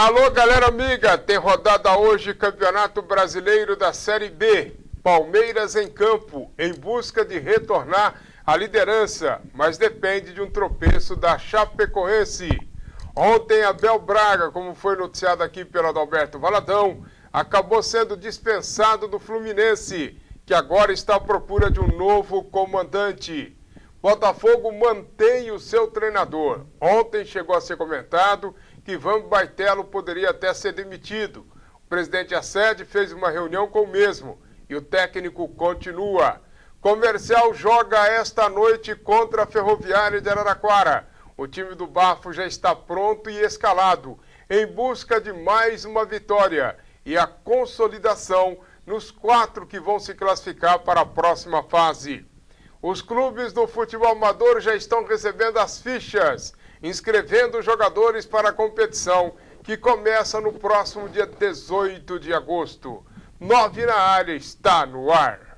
Alô, galera amiga, tem rodada hoje, Campeonato Brasileiro da Série B. Palmeiras em campo, em busca de retornar à liderança, mas depende de um tropeço da Chapecoense. Ontem, Abel Braga, como foi noticiado aqui pelo Adalberto Valadão, acabou sendo dispensado do Fluminense, que agora está à procura de um novo comandante. Botafogo mantém o seu treinador. Ontem chegou a ser comentado que Ivan Baitello poderia até ser demitido. O presidente Assede fez uma reunião com o mesmo e o técnico continua. Comercial joga esta noite contra a Ferroviária de Araraquara. O time do Bafo já está pronto e escalado, em busca de mais uma vitória e a consolidação nos 4 que vão se classificar para a próxima fase. Os clubes do futebol amador já estão recebendo as fichas, inscrevendo jogadores para a competição, que começa no próximo dia 18 de agosto. 9 na área, está no ar.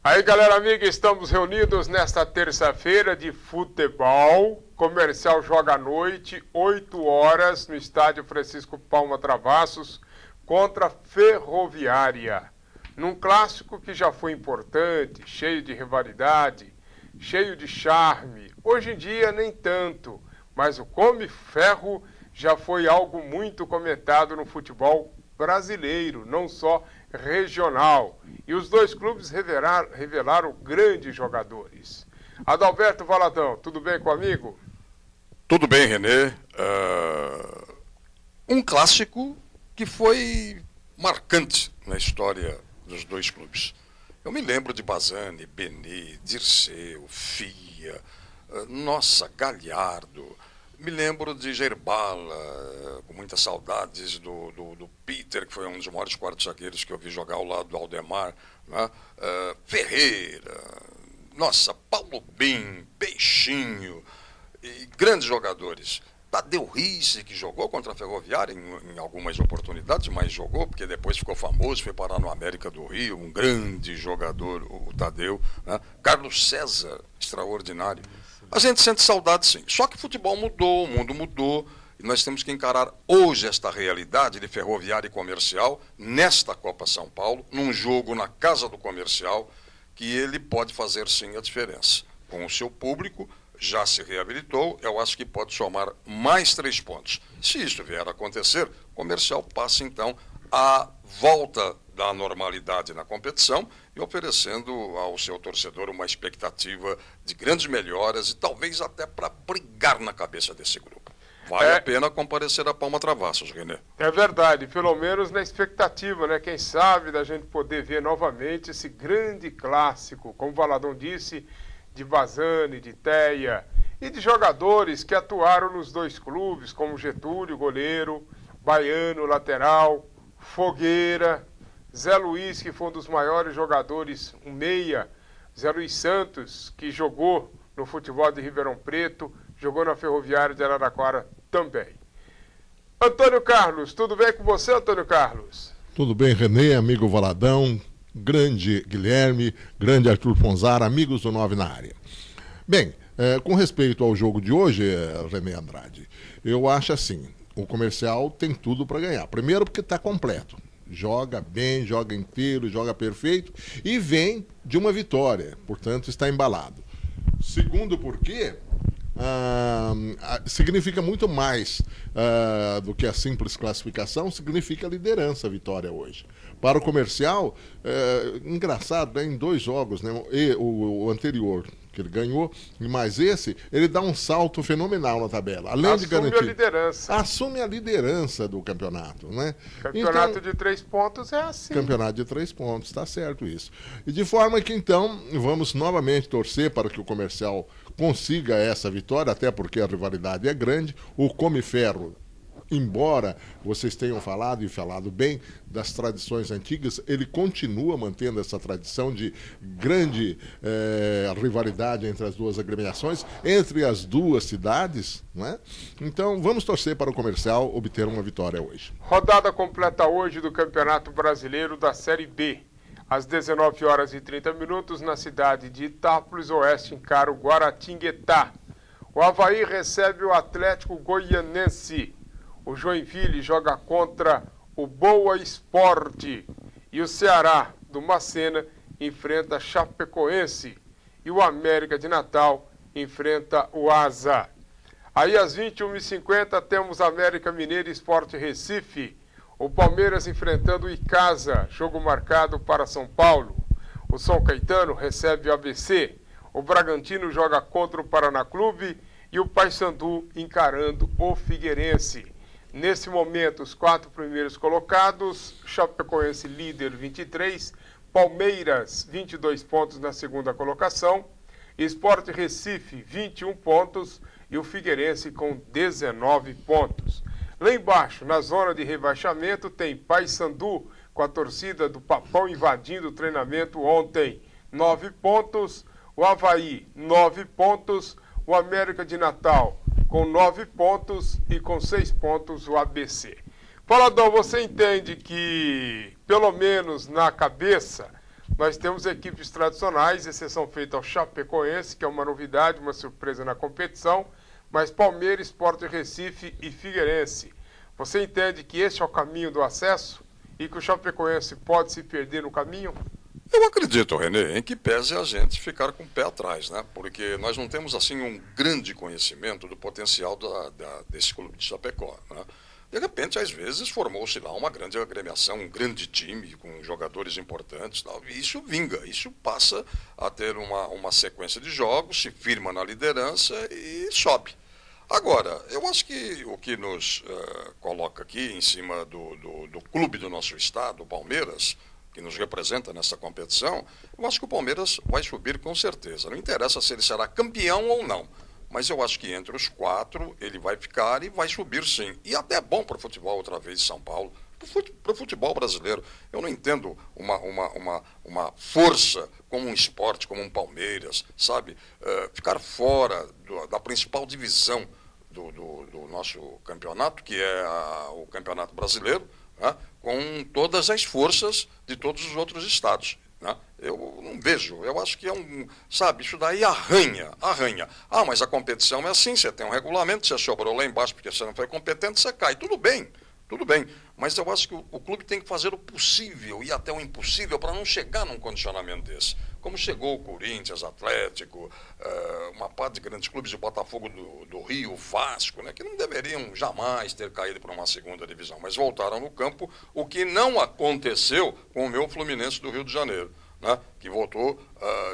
Aí, galera amiga, estamos reunidos nesta terça-feira de futebol. Comercial joga à noite, 8 horas, no estádio Francisco Palma Travassos, contra a Ferroviária. Num clássico que já foi importante, cheio de rivalidade, cheio de charme. Hoje em dia, nem tanto, mas o Come Ferro já foi algo muito comentado no futebol brasileiro, não só regional. E os dois clubes revelaram grandes jogadores. Adalberto Valadão, tudo bem comigo? Tudo bem, Renê. Um clássico que foi marcante na história dos dois clubes. Eu me lembro de Bazzani, Beni, Dirceu, Fia, Galhardo. Me lembro de Gerbala, com muitas saudades do Peter, que foi um dos maiores quartos zagueiros que eu vi jogar ao lado do Aldemar, né? Ferreira, Paulo Bim, Peixinho, e grandes jogadores. Tadeu Risse, que jogou contra a Ferroviária em algumas oportunidades, mas jogou, porque depois ficou famoso, foi parar no América do Rio, um grande jogador, o Tadeu, né? Carlos César, extraordinário. A gente sente saudade, sim. Só que o futebol mudou, o mundo mudou, e nós temos que encarar hoje esta realidade de Ferroviária e Comercial, nesta Copa São Paulo, num jogo na casa do Comercial, que ele pode fazer, sim, a diferença. Com o seu público, já se reabilitou, eu acho que pode somar mais 3 pontos. Se isso vier a acontecer, o Comercial passa, então, a volta da normalidade na competição e oferecendo ao seu torcedor uma expectativa de grandes melhoras e talvez até para brigar na cabeça desse grupo. Vale a pena comparecer a Palma Travassos, René. É verdade, pelo menos na expectativa, né? Quem sabe da gente poder ver novamente esse grande clássico, como o Valadão disse, de Bazzani, de Teia e de jogadores que atuaram nos dois clubes, como Getúlio, goleiro, Baiano, lateral, Fogueira, Zé Luiz, que foi um dos maiores jogadores, um meia, Zé Luiz Santos, que jogou no futebol de Ribeirão Preto, jogou na Ferroviária de Araraquara também. Antônio Carlos, tudo bem com você, Antônio Carlos? Tudo bem, Renê, amigo Valadão, grande Guilherme, grande Arthur Fonzara, amigos do 9 na área. Bem, com respeito ao jogo de hoje, Renê Andrade, eu acho assim, o Comercial tem tudo para ganhar. Primeiro porque está completo. Joga bem, joga inteiro, joga perfeito e vem de uma vitória, portanto está embalado. Segundo porque significa muito mais do que a simples classificação, significa liderança a vitória hoje. Para o Comercial, engraçado, né? Em 2 jogos, né? O anterior que ele ganhou, e mais esse, ele dá um salto fenomenal na tabela. Além de garantir, a liderança. Assume a liderança do campeonato, né? Campeonato de 3 pontos é assim. Campeonato de 3 pontos, está certo isso. E de forma que então, vamos novamente torcer para que o Comercial consiga essa vitória, até porque a rivalidade é grande. O Come Ferro embora vocês tenham falado e falado bem das tradições antigas, ele continua mantendo essa tradição de grande rivalidade entre as duas agremiações, entre as duas cidades, não é? Então vamos torcer para o Comercial obter uma vitória hoje. Rodada completa hoje do Campeonato Brasileiro da Série B. Às 19h30, na cidade de Itápolis Oeste, encara o Guaratinguetá. O Avaí recebe o Atlético Goianense. O Joinville joga contra o Boa Esporte. E o Ceará, do Macena, enfrenta Chapecoense. E o América de Natal enfrenta o Asa. Aí às 21h50 temos América Mineiro e Sport Recife. O Palmeiras enfrentando o Icasa, jogo marcado para São Paulo. O São Caetano recebe o ABC. O Bragantino joga contra o Paraná Clube e o Paysandu encarando o Figueirense. Nesse momento, os 4 primeiros colocados, Chapecoense líder 23, Palmeiras 22 pontos na segunda colocação, Sport Recife 21 pontos e o Figueirense com 19 pontos. Lá embaixo, na zona de rebaixamento, tem Paysandu com a torcida do Papão invadindo o treinamento ontem, 9 pontos, o Avaí 9 pontos, o América de Natal com 9 pontos e com 6 pontos o ABC. Falador, você entende que, pelo menos na cabeça, nós temos equipes tradicionais, exceção feita ao Chapecoense, que é uma novidade, uma surpresa na competição, mas Palmeiras, Sport Recife e Figueirense. Você entende que esse é o caminho do acesso e que o Chapecoense pode se perder no caminho? Eu acredito, Renê, em que pese a gente ficar com o pé atrás, né? Porque nós não temos assim um grande conhecimento do potencial desse clube de Chapecó, né? De repente, às vezes, formou-se lá uma grande agremiação, um grande time com jogadores importantes, tal, e isso vinga, isso passa a ter uma sequência de jogos, se firma na liderança e sobe. Agora, eu acho que o que nos coloca aqui em cima do clube do nosso estado, o Palmeiras, que nos representa nessa competição, eu acho que o Palmeiras vai subir com certeza. Não interessa se ele será campeão ou não, mas eu acho que entre os 4 ele vai ficar e vai subir sim. E até é bom para o futebol outra vez de São Paulo, para o futebol brasileiro. Eu não entendo uma força como um esporte, como um Palmeiras, sabe? Ficar fora da principal divisão do nosso campeonato, que é o Campeonato Brasileiro, né? Com todas as forças de todos os outros estados. Né? Eu não vejo, eu acho que é sabe, isso daí arranha. Ah, mas a competição é assim, você tem um regulamento, você sobrou lá embaixo porque você não foi competente, você cai. Tudo bem, mas eu acho que o clube tem que fazer o possível e até o impossível para não chegar num condicionamento desse. Como chegou o Corinthians, Atlético, uma parte de grandes clubes, o Botafogo do Rio, o Vasco, né, que não deveriam jamais ter caído para uma segunda divisão, mas voltaram no campo, o que não aconteceu com o meu Fluminense do Rio de Janeiro, né, que voltou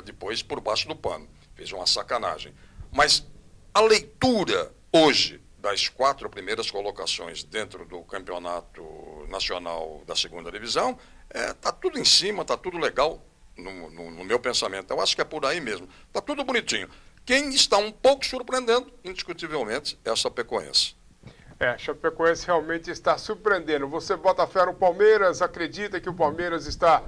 depois por baixo do pano. Fez uma sacanagem. Mas a leitura hoje das 4 primeiras colocações dentro do campeonato nacional da segunda divisão, está tudo em cima, está tudo legal no meu pensamento. Eu acho que é por aí mesmo. Está tudo bonitinho. Quem está um pouco surpreendendo, indiscutivelmente, é a Chapecoense. A Chapecoense realmente está surpreendendo. Você bota fé no Palmeiras, acredita que o Palmeiras está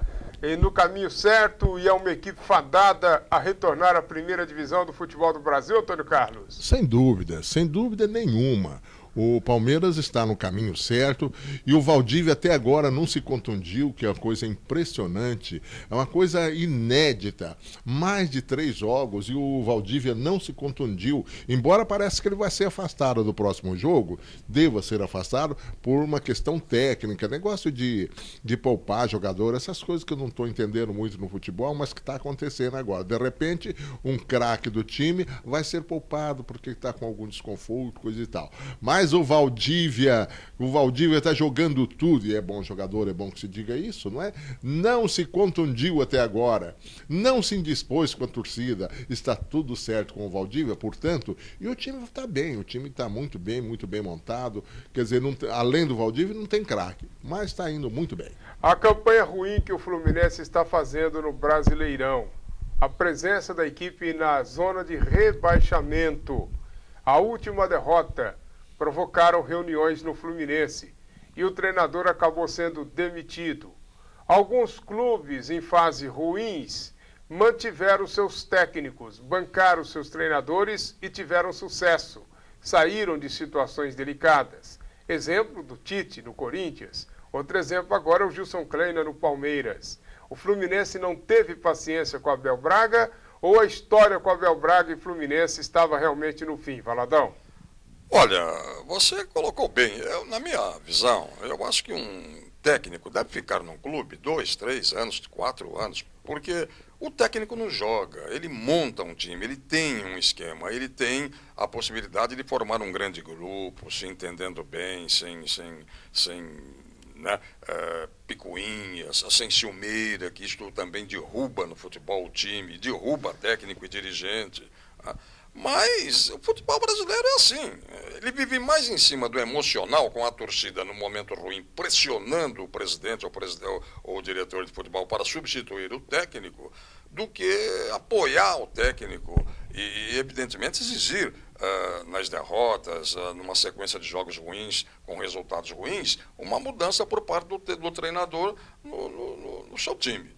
no caminho certo e é uma equipe fadada a retornar à primeira divisão do futebol do Brasil, Antônio Carlos? Sem dúvida nenhuma. O Palmeiras está no caminho certo e o Valdívia até agora não se contundiu, que é uma coisa impressionante, é uma coisa inédita. Mais de 3 jogos e o Valdívia não se contundiu, embora pareça que ele vai ser afastado do próximo jogo, deva ser afastado por uma questão técnica, negócio de poupar jogador, essas coisas que eu não estou entendendo muito no futebol, mas que está acontecendo agora. De repente, um craque do time vai ser poupado porque está com algum desconforto, coisa e tal. Mas o Valdívia está jogando tudo, e é bom jogador, é bom que se diga isso, não é? Não se contundiu até agora, não se indispôs com a torcida, está tudo certo com o Valdívia, portanto, e o time está bem, o time está muito bem montado, quer dizer, além do Valdívia não tem craque, mas está indo muito bem. A campanha ruim que o Fluminense está fazendo no Brasileirão, a presença da equipe na zona de rebaixamento, a última derrota provocaram reuniões no Fluminense e o treinador acabou sendo demitido. Alguns clubes em fase ruins mantiveram seus técnicos, bancaram seus treinadores e tiveram sucesso. Saíram de situações delicadas. Exemplo do Tite no Corinthians. Outro exemplo agora é o Gilson Kleina no Palmeiras. O Fluminense não teve paciência com o Abel Braga ou a história com o Abel Braga e Fluminense estava realmente no fim, Valadão? Olha, você colocou bem. Na minha visão, eu acho que um técnico deve ficar num clube 2, 3 anos, 4 anos, porque o técnico não joga, ele monta um time, ele tem um esquema, ele tem a possibilidade de formar um grande grupo, se entendendo bem, sem picuinhas, sem ciumeira, que isto também derruba no futebol o time, derruba técnico e dirigente. Mas o futebol brasileiro é assim, ele vive mais em cima do emocional, com a torcida no momento ruim, pressionando o presidente ou o diretor de futebol para substituir o técnico, do que apoiar o técnico e evidentemente, exigir nas derrotas, numa sequência de jogos ruins, com resultados ruins, uma mudança por parte do treinador no seu time.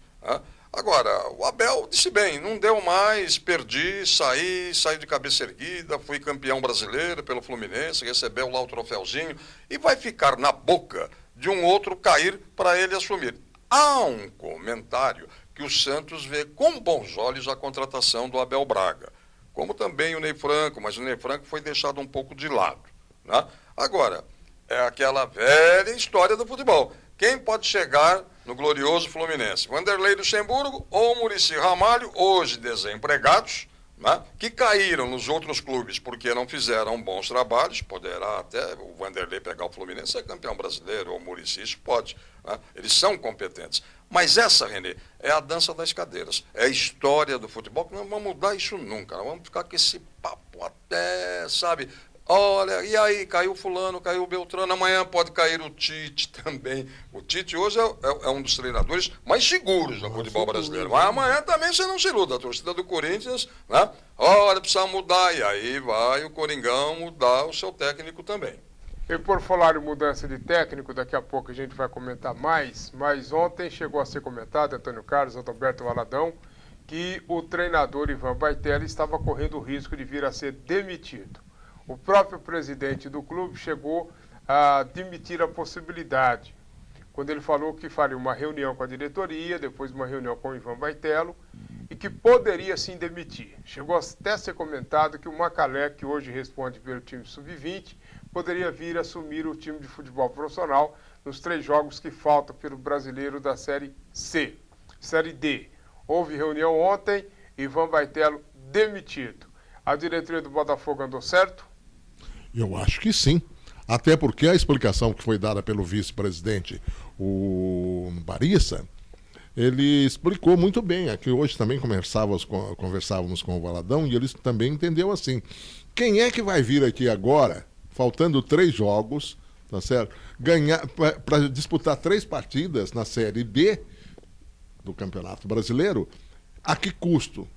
Agora, o Abel disse bem, não deu mais, perdi, saí de cabeça erguida, fui campeão brasileiro pelo Fluminense, recebeu lá o troféuzinho e vai ficar na boca de um outro cair para ele assumir. Há um comentário que o Santos vê com bons olhos a contratação do Abel Braga, como também o Ney Franco, mas o Ney Franco foi deixado um pouco de lado. Né? Agora, é aquela velha história do futebol. Quem pode chegar no glorioso Fluminense? Vanderlei Luxemburgo ou Muricy Ramalho, hoje desempregados, né, que caíram nos outros clubes porque não fizeram bons trabalhos. Poderá até o Vanderlei pegar o Fluminense, ser campeão brasileiro, ou o Muricy, isso pode. Né? Eles são competentes. Mas essa, Renê, é a dança das cadeiras. É a história do futebol, que não vamos mudar isso nunca. Nós vamos ficar com esse papo até, sabe... Olha, e aí, caiu fulano, caiu Beltrano, amanhã pode cair o Tite também. O Tite hoje é um dos treinadores mais seguros no futebol brasileiro. Mas amanhã também você não se iluda. A torcida do Corinthians, né? Olha, precisa mudar. E aí vai o Coringão mudar o seu técnico também. E por falar em mudança de técnico, daqui a pouco a gente vai comentar mais, mas ontem chegou a ser comentado, Antônio Carlos, Adalberto Valadão, que o treinador Ivan Baitelli estava correndo o risco de vir a ser demitido. O próprio presidente do clube chegou a admitir a possibilidade, quando ele falou que faria uma reunião com a diretoria, depois uma reunião com o Ivan Baitello, e que poderia sim demitir. Chegou até a ser comentado que o Macalé, que hoje responde pelo time sub-20, poderia vir assumir o time de futebol profissional nos 3 jogos que faltam pelo brasileiro da Série C. Série D. Houve reunião ontem, Ivan Baitello demitido. A diretoria do Botafogo andou certo? Eu acho que sim. Até porque a explicação que foi dada pelo vice-presidente, o Barissa, ele explicou muito bem. Aqui hoje também conversávamos com o Valadão e ele também entendeu assim. Quem é que vai vir aqui agora, faltando 3 jogos, tá certo? Ganhar para disputar 3 partidas na Série B do Campeonato Brasileiro? A que custo?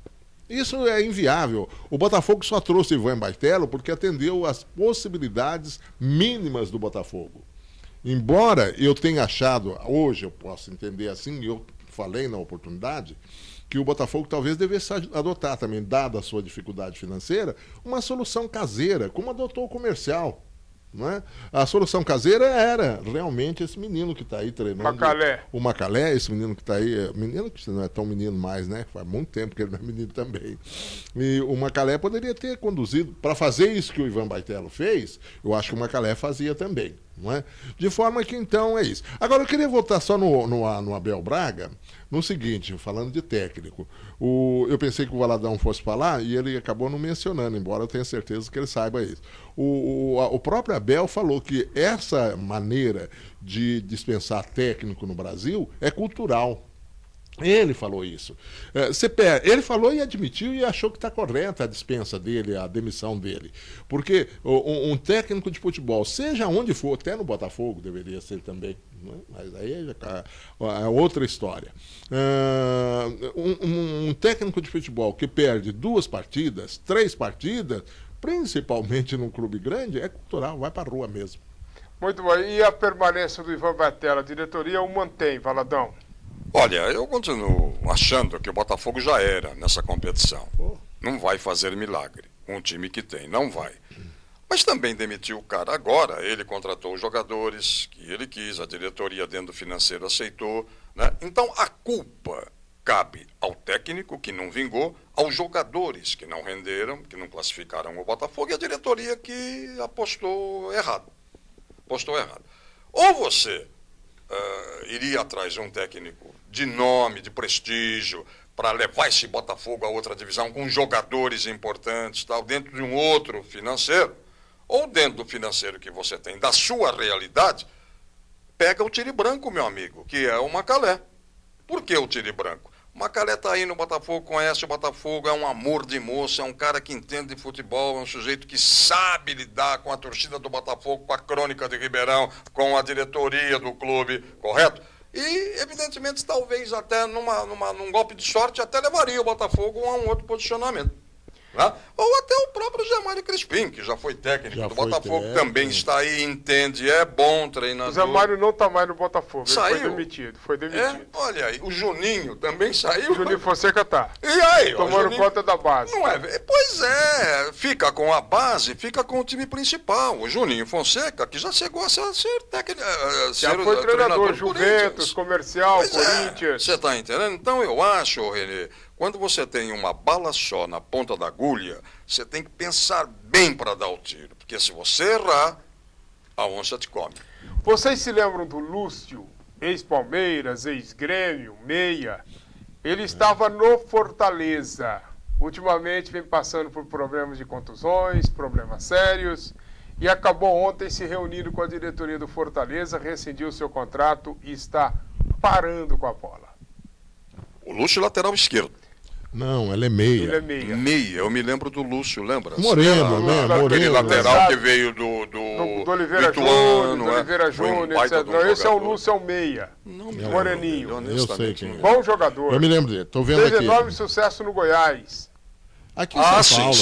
Isso é inviável. O Botafogo só trouxe Ivan Baitello porque atendeu às possibilidades mínimas do Botafogo. Embora eu tenha achado, hoje eu posso entender assim, e eu falei na oportunidade, que o Botafogo talvez devesse adotar também, dada a sua dificuldade financeira, uma solução caseira, como adotou o Comercial. Não é? A solução caseira era realmente esse menino que está aí treinando. Macalé. O Macalé, esse menino que está aí, menino que não é tão menino mais, né? Faz muito tempo que ele não é menino também. E o Macalé poderia ter conduzido, para fazer isso que o Ivan Baitello fez, eu acho que o Macalé fazia também. Não é? De forma que então é isso. Agora eu queria voltar só no Abel Braga, no seguinte, falando de técnico. Eu pensei que o Valadão fosse falar e ele acabou não mencionando, embora eu tenha certeza que ele saiba isso. O próprio Abel falou que essa maneira de dispensar técnico no Brasil é cultural. Ele falou isso. Ele falou e admitiu e achou que está correta a dispensa dele, a demissão dele. Porque um técnico de futebol, seja onde for, até no Botafogo deveria ser também, né? Mas aí é outra história. Um técnico de futebol que perde 2 partidas, 3 partidas, principalmente num clube grande, é cultural, vai para a rua mesmo. Muito bom. E a permanência do Ivan Batella? A diretoria o mantém, Valadão? Olha, eu continuo achando que o Botafogo já era nessa competição. Não vai fazer milagre com o time que tem, não vai. Mas também demitiu o cara agora, ele contratou os jogadores que ele quis, a diretoria dentro do financeiro aceitou, né? Então a culpa cabe ao técnico que não vingou, aos jogadores que não renderam, que não classificaram o Botafogo e a diretoria que apostou errado. Ou você iria atrás de um técnico de nome, de prestígio, para levar esse Botafogo a outra divisão com jogadores importantes, tal, dentro de um outro financeiro, ou dentro do financeiro que você tem, da sua realidade, pega o tire branco, meu amigo, que é o Macalé. Por que o tire branco? O Macalé está aí no Botafogo, conhece o Botafogo, é um amor de moço, é um cara que entende de futebol, é um sujeito que sabe lidar com a torcida do Botafogo, com a crônica de Ribeirão, com a diretoria do clube, correto? E, evidentemente, talvez até num golpe de sorte, até levaria o Botafogo a um outro posicionamento. Né? Ou até o próprio Zé Mário Crispim, que já foi técnico do Botafogo, também está aí, entende, é bom treinador. O Zé Mário não está mais no Botafogo, saiu. Ele foi demitido. Olha aí, o Juninho também saiu. O Juninho Fonseca está. E aí? Tomando conta da base. Não é? Pois é, fica com a base, fica com o time principal. O Juninho Fonseca, que já chegou a ser técnico. Já foi treinador, Juventus, Comercial, Corinthians. Você está entendendo? Então eu acho, Renê, quando você tem uma bala só na ponta da agulha, você tem que pensar bem para dar o tiro. Porque se você errar, a onça te come. Vocês se lembram do Lúcio, ex-Palmeiras, ex-Grêmio, meia? Ele estava no Fortaleza. Ultimamente vem passando por problemas de contusões, problemas sérios. E acabou ontem se reunindo com a diretoria do Fortaleza, rescindiu seu contrato e está parando com a bola. O Lúcio lateral esquerdo. Não, ela é meia. Ele é meia. Meia, eu me lembro do Lúcio, lembra? Moreno, né? Aquele Moreno. lateral que veio do Oliveira Lituano, Júnior, do Oliveira Júnior, etc. Não, esse é o Lúcio, é o meia. Não, Moreninho. Eu sei quem é. Bom jogador. Eu me lembro dele, estou vendo Teve aqui. enorme sucesso no Goiás. Aqui em São Paulo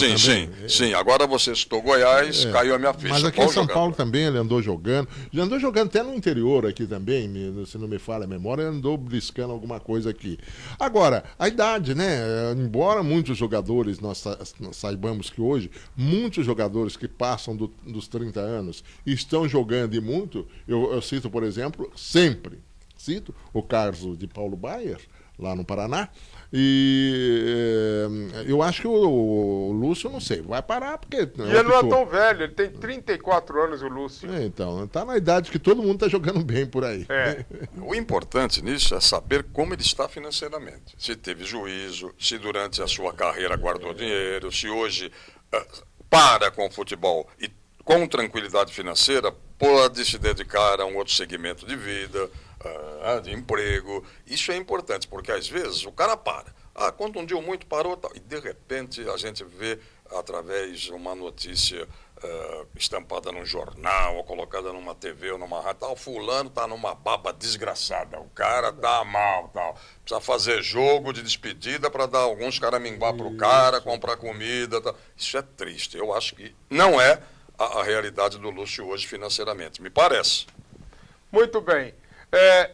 sim. Agora você citou Goiás, caiu a minha ficha. Mas aqui em São Paulo também ele andou jogando. Já andou jogando até no interior aqui também, se não me falha a memória, ele andou briscando alguma coisa aqui. Agora, a idade, né? Embora muitos jogadores, nós saibamos que hoje, muitos jogadores que passam dos 30 anos estão jogando e muito, eu cito, por exemplo, cito o caso de Paulo Baier, lá no Paraná. E eu acho que o Lúcio, não sei, vai parar porque... E ele não é tão velho, ele tem 34 anos, o Lúcio. Então, tá na idade que todo mundo tá jogando bem por aí. O importante nisso é saber como ele está financeiramente. Se teve juízo, se durante a sua carreira guardou dinheiro, se hoje para com o futebol e com tranquilidade financeira pode se dedicar a um outro segmento de vida, de emprego. Isso é importante, porque às vezes o cara para. Contundiu muito, parou, tal. E de repente a gente vê, através de uma notícia estampada num jornal, ou colocada numa TV ou numa rádio, tal, fulano está numa baba desgraçada, o cara tá mal, tal. Precisa fazer jogo de despedida para dar alguns caraminguá pro cara, comprar comida, tal. Isso é triste. Eu acho que não é a realidade do Lúcio hoje financeiramente, me parece. Muito bem.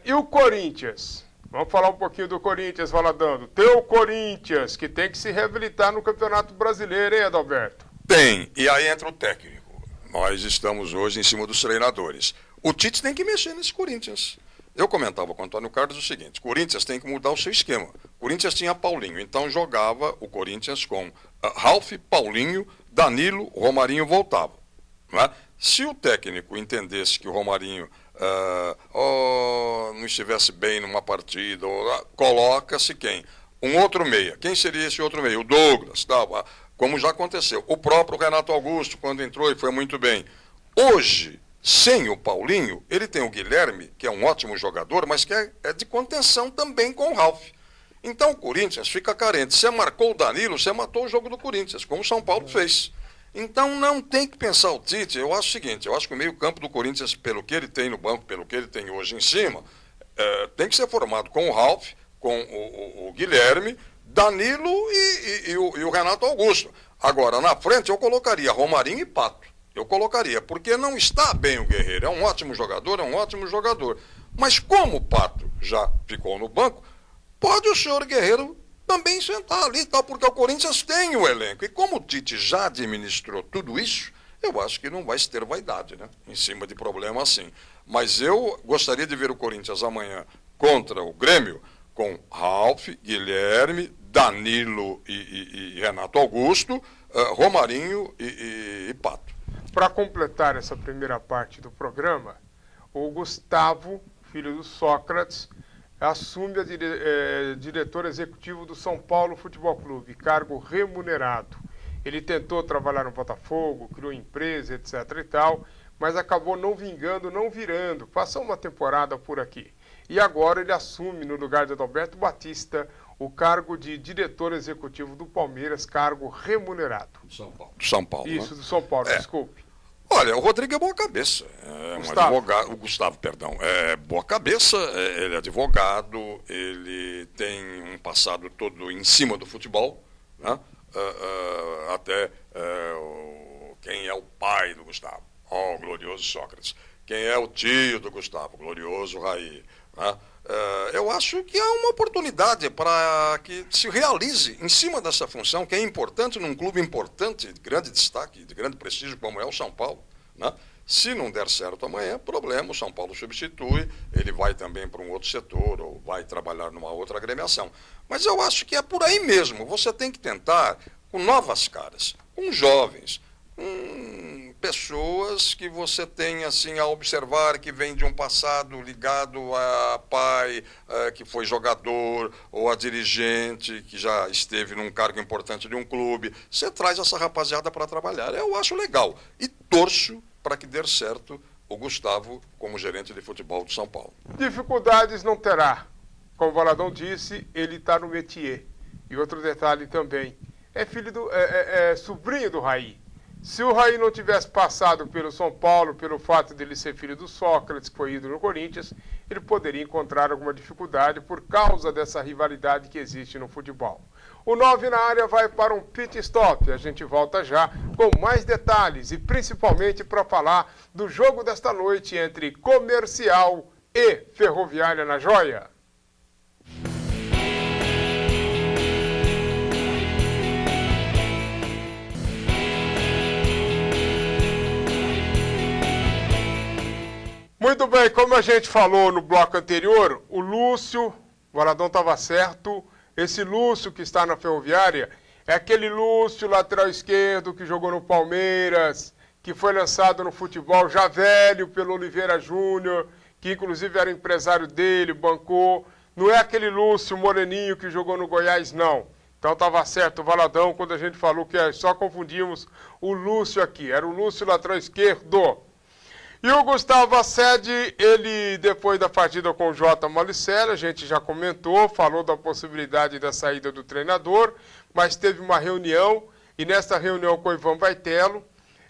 E o Corinthians? Vamos falar um pouquinho do Corinthians, Valadão. Teu Corinthians, que tem que se reabilitar no Campeonato Brasileiro, hein, Adalberto? Tem, e aí entra o técnico. Nós estamos hoje em cima dos treinadores. O Tite tem que mexer nesse Corinthians. Eu comentava com o Antônio Carlos o seguinte: Corinthians tem que mudar o seu esquema. Corinthians tinha Paulinho, então jogava o Corinthians com Ralf, Paulinho, Danilo, Romarinho voltava. Não é? Se o técnico entendesse que o Romarinho não estivesse bem numa partida, coloca-se quem? Um outro meia. Quem seria esse outro meia? O Douglas, como já aconteceu. O próprio Renato Augusto, quando entrou e foi muito bem. Hoje, sem o Paulinho, ele tem o Guilherme, que é um ótimo jogador, mas que é de contenção também com o Ralf. Então o Corinthians fica carente. Você marcou o Danilo, você matou o jogo do Corinthians, como o São Paulo fez. Então não tem que pensar o Tite. Eu acho o seguinte: eu acho que o meio-campo do Corinthians, pelo que ele tem no banco, pelo que ele tem hoje em cima, tem que ser formado com o Ralf, com o Guilherme, Danilo e o Renato Augusto. Agora, na frente eu colocaria Romarinho e Pato. Eu colocaria, porque não está bem o Guerreiro. É um ótimo jogador. Mas como o Pato já ficou no banco, pode o senhor Guerreiro também sentar ali, tá? Porque o Corinthians tem o elenco. E como o Tite já administrou tudo isso, eu acho que não vai se ter vaidade, né? Em cima de problema assim. Mas eu gostaria de ver o Corinthians amanhã contra o Grêmio com Ralf, Guilherme, Danilo e Renato Augusto, Romarinho e Pato. Para completar essa primeira parte do programa, o Gustavo, filho do Sócrates, assume a diretor executivo do São Paulo Futebol Clube, cargo remunerado. Ele tentou trabalhar no Botafogo, criou empresa, etc. e tal, mas acabou não vingando, não virando. Passou uma temporada por aqui. E agora ele assume, no lugar de Adalberto Batista, o cargo de diretor executivo do Palmeiras, cargo remunerado. São Paulo. Isso, do São Paulo, desculpe. Olha, o Rodrigo é boa cabeça. É um advogado. O Gustavo, perdão. É boa cabeça, ele é advogado, ele tem um passado todo em cima do futebol, né? Quem é o pai do Gustavo? O glorioso Sócrates. Quem é o tio do Gustavo? O glorioso Raí. Né? Eu acho que é uma oportunidade para que se realize em cima dessa função, que é importante num clube importante, de grande destaque, de grande prestígio, como é o São Paulo. Né? Se não der certo amanhã, problema, o São Paulo substitui, ele vai também para um outro setor, ou vai trabalhar numa outra agremiação. Mas eu acho que é por aí mesmo, você tem que tentar com novas caras, com jovens, com pessoas que você tem assim a observar que vem de um passado ligado a pai, que foi jogador, ou a dirigente, que já esteve num cargo importante de um clube. Você traz essa rapaziada para trabalhar. Eu acho legal. E torço para que dê certo o Gustavo como gerente de futebol de São Paulo. Dificuldades não terá. Como o Valadão disse, ele está no métier. E outro detalhe também, é sobrinho do Raí. Se o Raí não tivesse passado pelo São Paulo, pelo fato dele ser filho do Sócrates, que foi ídolo no Corinthians, ele poderia encontrar alguma dificuldade por causa dessa rivalidade que existe no futebol. O 9 na área vai para um pit stop. A gente volta já com mais detalhes e principalmente para falar do jogo desta noite entre Comercial e Ferroviária na Joia. Muito bem, como a gente falou no bloco anterior, o Lúcio, o Valadão estava certo, esse Lúcio que está na Ferroviária é aquele Lúcio, lateral esquerdo, que jogou no Palmeiras, que foi lançado no futebol já velho pelo Oliveira Júnior, que inclusive era empresário dele, bancou. Não é aquele Lúcio moreninho que jogou no Goiás, não. Então estava certo o Valadão quando a gente falou que só confundimos o Lúcio aqui. Era o Lúcio, lateral esquerdo. E o Gustavo Assede, ele, depois da partida com o J. Malicella, a gente já comentou, falou da possibilidade da saída do treinador, mas teve uma reunião, e nessa reunião com o Ivan Baitello,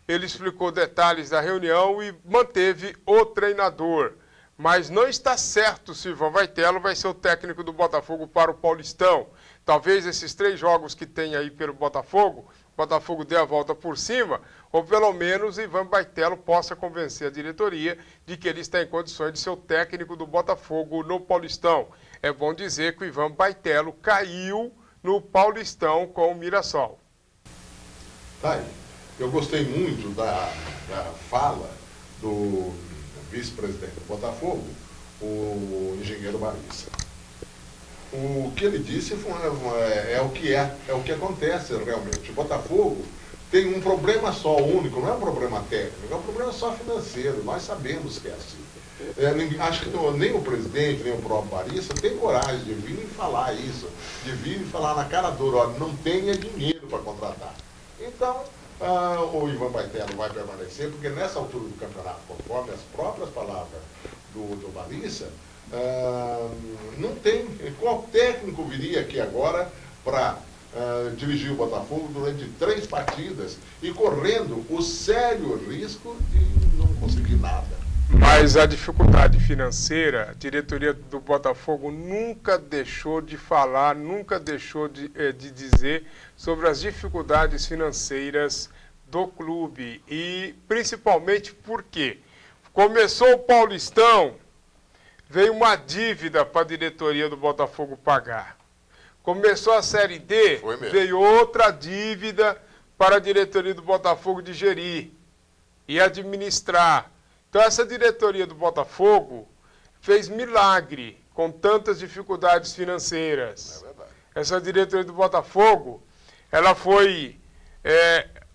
ele explicou detalhes da reunião e manteve o treinador. Mas não está certo se o Ivan Baitello vai ser o técnico do Botafogo para o Paulistão. Talvez esses 3 jogos que tem aí pelo Botafogo dê a volta por cima, ou pelo menos Ivan Baitello possa convencer a diretoria de que ele está em condições de ser o técnico do Botafogo no Paulistão. É bom dizer que o Ivan Baitello caiu no Paulistão com o Mirassol. Tá aí. Eu gostei muito da fala do vice-presidente do Botafogo, o engenheiro Marissa. O que ele disse é o que acontece realmente. O Botafogo tem um problema só único, não é um problema técnico, é um problema só financeiro. Nós sabemos que é assim. Acho que nem o presidente, nem o próprio Marissa tem coragem de vir e falar isso, de vir e falar na cara dura, ó, não tenha dinheiro para contratar. Então, o Ivan Baitello vai permanecer, porque nessa altura do campeonato, conforme as próprias palavras do Marissa, não tem. Qual técnico viria aqui agora para dirigir o Botafogo durante 3 partidas e correndo o sério risco de não conseguir nada? Mas a dificuldade financeira, a diretoria do Botafogo nunca deixou de falar, nunca deixou de dizer sobre as dificuldades financeiras do clube. E principalmente porque começou o Paulistão, veio uma dívida para a diretoria do Botafogo pagar. Começou a Série D, veio outra dívida para a diretoria do Botafogo de gerir e administrar. Então essa diretoria do Botafogo fez milagre com tantas dificuldades financeiras. Essa diretoria do Botafogo, ela foi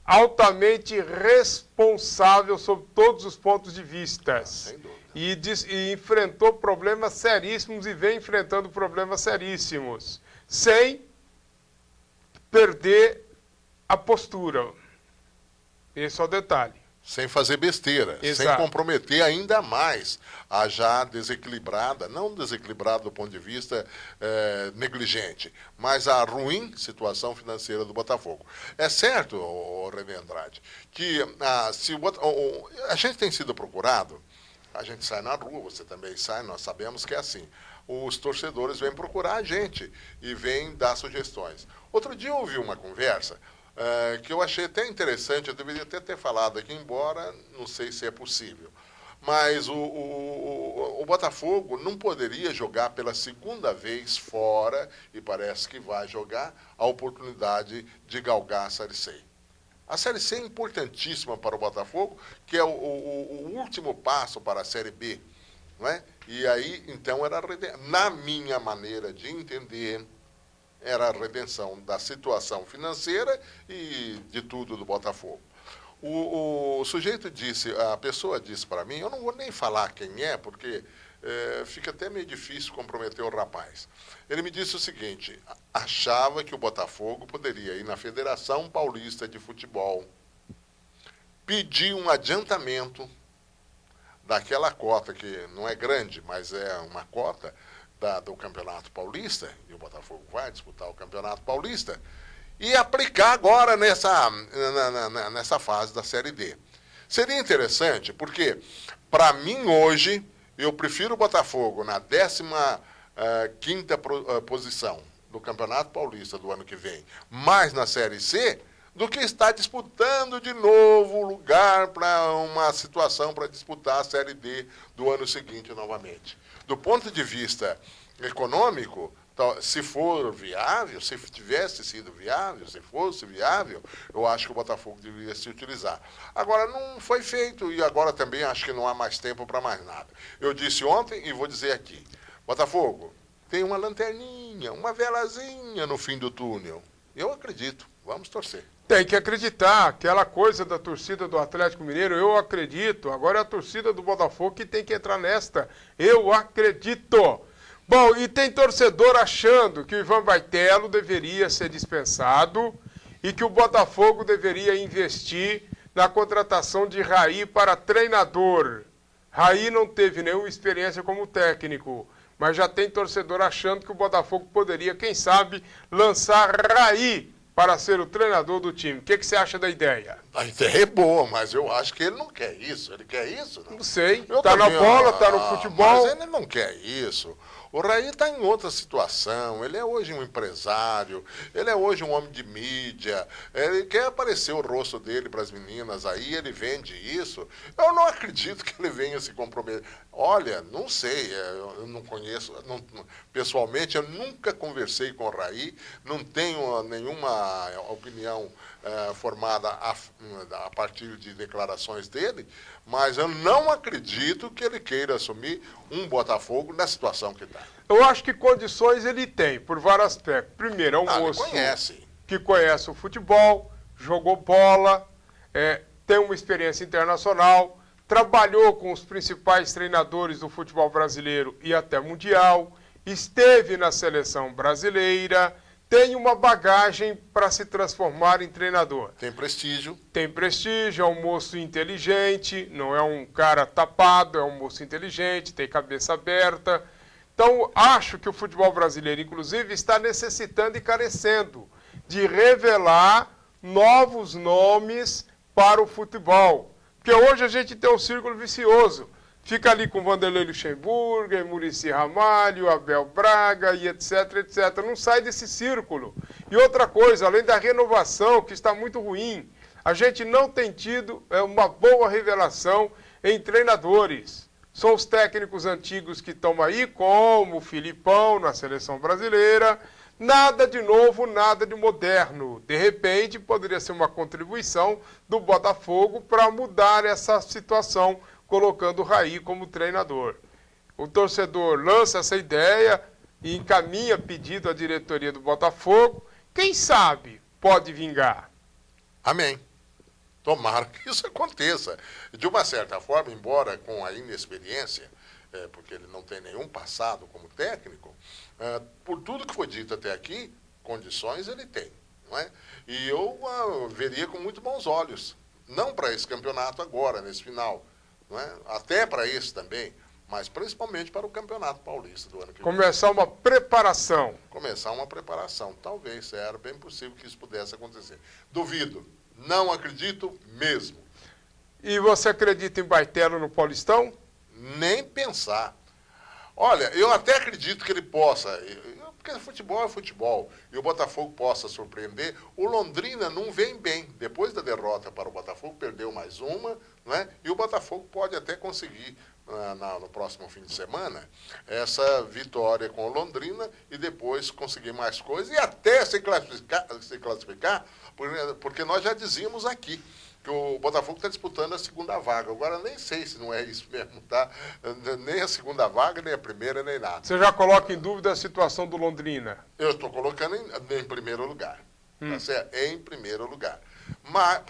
altamente responsável sob todos os pontos de vista. E enfrentou problemas seríssimos e vem enfrentando problemas seríssimos, sem perder a postura. Esse é o detalhe. Sem fazer besteira, Exato. Sem comprometer ainda mais a já desequilibrada, não desequilibrada do ponto de vista negligente, mas a ruim situação financeira do Botafogo. É certo, René Andrade, que a gente tem sido procurado, a gente sai na rua, você também sai, nós sabemos que é assim. Os torcedores vêm procurar a gente e vêm dar sugestões. Outro dia eu ouvi uma conversa que eu achei até interessante, eu deveria até ter falado aqui, embora não sei se é possível. Mas o Botafogo não poderia jogar pela segunda vez fora, e parece que vai jogar, a oportunidade de galgar a Série C. A Série C é importantíssima para o Botafogo, que é o último passo para a Série B. Não é? E aí, então, na minha maneira de entender, era a redenção da situação financeira e de tudo do Botafogo. O sujeito disse, a pessoa disse para mim, eu não vou nem falar quem é, porque fica até meio difícil comprometer o rapaz. Ele me disse o seguinte, achava que o Botafogo poderia ir na Federação Paulista de Futebol, pedir um adiantamento daquela cota, que não é grande, mas é uma cota, do Campeonato Paulista, e o Botafogo vai disputar o Campeonato Paulista, e aplicar agora nessa fase da Série D. Seria interessante, porque, para mim, hoje, eu prefiro o Botafogo na 15ª posição do Campeonato Paulista do ano que vem, mais na Série C, do que estar disputando de novo lugar para uma situação para disputar a Série D do ano seguinte novamente. Do ponto de vista econômico, se for viável, se tivesse sido viável, se fosse viável, eu acho que o Botafogo deveria se utilizar. Agora, não foi feito e agora também acho que não há mais tempo para mais nada. Eu disse ontem e vou dizer aqui, Botafogo, tem uma lanterninha, uma velazinha no fim do túnel. Eu acredito, vamos torcer. Tem que acreditar, aquela coisa da torcida do Atlético Mineiro, eu acredito. Agora é a torcida do Botafogo que tem que entrar nesta. Eu acredito. Bom, e tem torcedor achando que o Ivan Baitello deveria ser dispensado e que o Botafogo deveria investir na contratação de Raí para treinador. Raí não teve nenhuma experiência como técnico, mas já tem torcedor achando que o Botafogo poderia, quem sabe, lançar Raí para ser o treinador do time. O que você acha da ideia? A ideia é boa, mas eu acho que ele não quer isso. Ele quer isso? Não sei. Está na bola, está no futebol. Mas ele não quer isso. O Raí está em outra situação, ele é hoje um empresário, ele é hoje um homem de mídia, ele quer aparecer o rosto dele para as meninas aí, ele vende isso. Eu não acredito que ele venha se comprometer. Olha, não sei, eu não conheço, pessoalmente eu nunca conversei com o Raí, não tenho nenhuma opinião formada a partir de declarações dele, mas eu não acredito que ele queira assumir um Botafogo na situação que está. Eu acho que condições ele tem, por vários aspectos. Primeiro, é um moço que conhece o futebol, jogou bola, tem uma experiência internacional, trabalhou com os principais treinadores do futebol brasileiro e até mundial, esteve na seleção brasileira, tem uma bagagem para se transformar em treinador. Tem prestígio. Tem prestígio, é um moço inteligente, não é um cara tapado, é um moço inteligente, tem cabeça aberta. Então, acho que o futebol brasileiro, inclusive, está necessitando e carecendo de revelar novos nomes para o futebol. Porque hoje a gente tem um círculo vicioso. Fica ali com Vanderlei Luxemburgo, Muricy Ramalho, Abel Braga e etc, etc. Não sai desse círculo. E outra coisa, além da renovação, que está muito ruim, a gente não tem tido uma boa revelação em treinadores. São os técnicos antigos que estão aí, como o Filipão na seleção brasileira. Nada de novo, nada de moderno. De repente, poderia ser uma contribuição do Botafogo para mudar essa situação, colocando o Raí como treinador. O torcedor lança essa ideia e encaminha pedido à diretoria do Botafogo. Quem sabe pode vingar. Amém. Tomara que isso aconteça. De uma certa forma, embora com a inexperiência, porque ele não tem nenhum passado como técnico, por tudo que foi dito até aqui, condições ele tem. Não é? E eu veria com muito bons olhos. Não para esse campeonato agora, nesse final. Não é? Até para esse também, mas principalmente para o Campeonato Paulista do ano que vem. Começar uma preparação. Começar uma preparação. Talvez, era bem possível que isso pudesse acontecer. Duvido. Não acredito mesmo. E você acredita em Baitello no Paulistão? Nem pensar. Olha, eu até acredito que ele possa, porque futebol é futebol, e o Botafogo possa surpreender. O Londrina não vem bem. Depois da derrota para o Botafogo, perdeu mais uma, né? E o Botafogo pode até conseguir, no próximo fim de semana, essa vitória com o Londrina e depois conseguir mais coisas e até se classificar, porque nós já dizíamos aqui que o Botafogo está disputando a segunda vaga. Agora nem sei se não é isso mesmo, tá? Nem a segunda vaga, nem a primeira, nem nada. Você já coloca em dúvida a situação do Londrina? Eu estou colocando em primeiro lugar. Tá certo? Em primeiro lugar. Mas,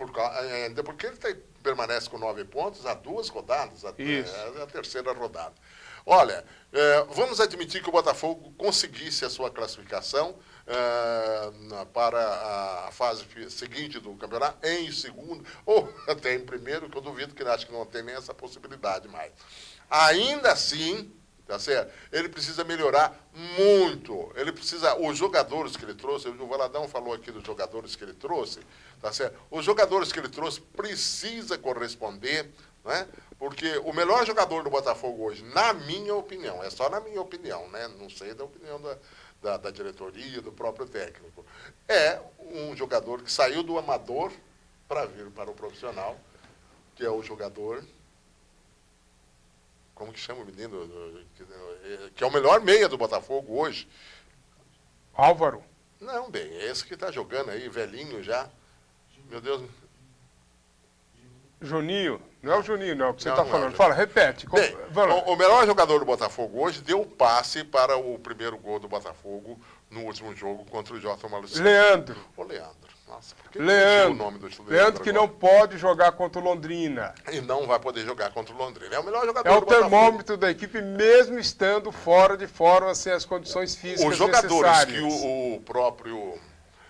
ainda porque ele permanece com 9 pontos há 2 rodadas, a terceira rodada. Olha, vamos admitir que o Botafogo conseguisse a sua classificação para a fase seguinte do campeonato, em segundo, ou até em primeiro, que eu duvido que acho que não tem nem essa possibilidade mais. Ainda assim, tá certo? Ele precisa melhorar muito. Ele precisa, os jogadores que ele trouxe, o Valadão falou aqui dos jogadores que ele trouxe, tá certo? Os jogadores que ele trouxe precisa corresponder, né? Porque o melhor jogador do Botafogo hoje, na minha opinião, é só na minha opinião, né? Não sei da opinião da diretoria, do próprio técnico, é um jogador que saiu do amador para vir para o profissional, que é o jogador, como que chama o menino, que é o melhor meia do Botafogo hoje? Álvaro. Não, bem, é esse que está jogando aí, velhinho já. Meu Deus. Juninho. Não é o Juninho, não, que você Não, está não falando. é. Fala, repete. Bem, o melhor jogador do Botafogo hoje deu o passe para o primeiro gol do Botafogo no último jogo contra o Jota Malucci. Leandro. O Leandro. Nossa, por que Leandro. o nome do Leandro que não pode jogar contra o Londrina. E não vai poder jogar contra o Londrina. É o melhor jogador É o do Botafogo. termômetro da equipe, mesmo estando fora de forma, sem as condições físicas Os jogadores necessárias. que o próprio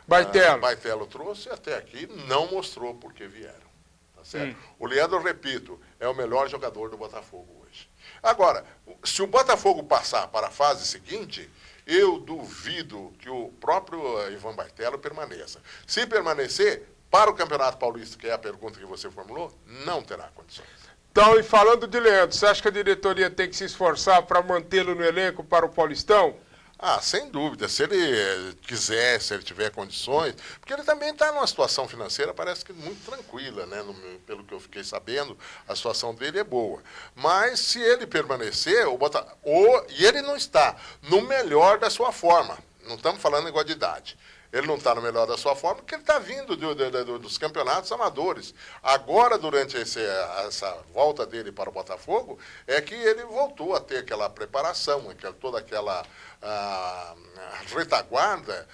Baitello trouxe até aqui não mostrou por que vieram. Tá certo? O Leandro, repito, é o melhor jogador do Botafogo hoje. Agora, se o Botafogo passar para a fase seguinte, eu duvido que o próprio Ivan Baitello permaneça. Se permanecer, para o Campeonato Paulista, que é a pergunta que você formulou, não terá condições. Então, e falando de Leandro, você acha que a diretoria tem que se esforçar para mantê-lo no elenco para o Paulistão? Ah, sem dúvida. Se ele quiser, se ele tiver condições, porque ele também está numa situação financeira, parece que muito tranquila, né? Pelo que eu fiquei sabendo, a situação dele é boa. Mas se ele permanecer, e ele não está no melhor da sua forma, não estamos falando igual de idade. Ele não está no melhor da sua forma porque ele está vindo dos campeonatos amadores. Agora, durante essa volta dele para o Botafogo, é que ele voltou a ter aquela preparação, toda aquela retaguarda